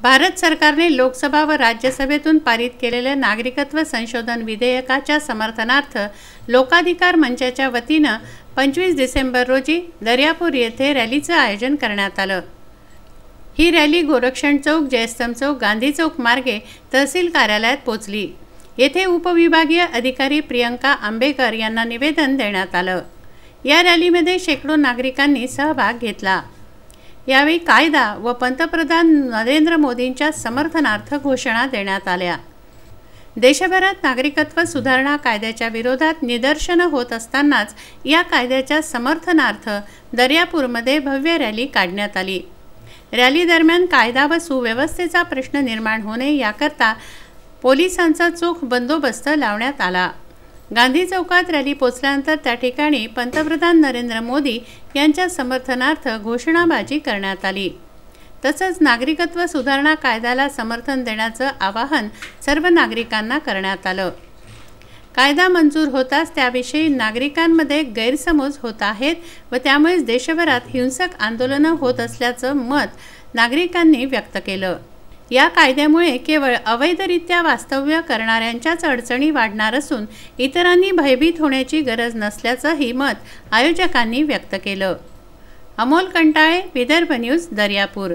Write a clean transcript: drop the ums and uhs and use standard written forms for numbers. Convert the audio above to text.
भारत सरकारने लोकसभा व राज्यसभेतून पारित केलेल्या नागरिकत्व संशोधन विधेयकाच्या समर्थनार्थ लोकाधिकार मंचाच्या वतीनं 25 डिसेंबर रोजी दर्यापूर येथे रॅलीचं आयोजन करण्यात आलं। ही रॅली गोरक्षण चौक, जयस्तंभ चौक, गांधी चौक मार्गे तहसील कार्यालयात पोहोचली। येथे उपविभागीय अधिकारी प्रियंका आंबेकर यांना निवेदन देण्यात आलं। या रॅलीमध्ये शेकडो नागरिकांनी सहभाग घेतला। यावेळी कायदा व पंतप्रधान नरेंद्र मोदींच्या समर्थनार्थ घोषणा देण्यात आल्या। देशभरात नागरिकत्व सुधारणा कायद्याच्या विरोधात निदर्शनं होत असतानाच या कायद्याच्या समर्थनार्थ दर्यापूरमध्ये भव्य रॅली काढण्यात आली। रॅली दरम्यान कायदा व सुव्यवस्थेचा प्रश्न निर्माण होणे याकरता पोलिसांचा चोख बंदोबस्त लावण्यात आला। गांधी चौकात रॅली पोचल्यानंतर त्या ठिकाणी पंतप्रधान नरेंद्र मोदी यांच्या समर्थनार्थ घोषणाबाजी करण्यात आली। तसंच नागरिकत्व सुधारणा कायद्याला समर्थन देण्याचं आवाहन सर्व नागरिकांना करण्यात आलं। कायदा मंजूर होताच त्याविषयी नागरिकांमध्ये गैरसमज होत आहेत व त्यामुळेच देशभरात हिंसक आंदोलनं होत असल्याचं मत नागरिकांनी व्यक्त केलं। या कायद्यामुळे केवळ अवैधरित्या वास्तव्य करणाऱ्यांच्याच अडचणी वाढणार असून इतरांनी भयभीत होण्याची गरज नसल्याचंही मत आयोजकांनी व्यक्त केलं। अमोल कंटाळे, विदर्भ न्यूज, दर्यापूर।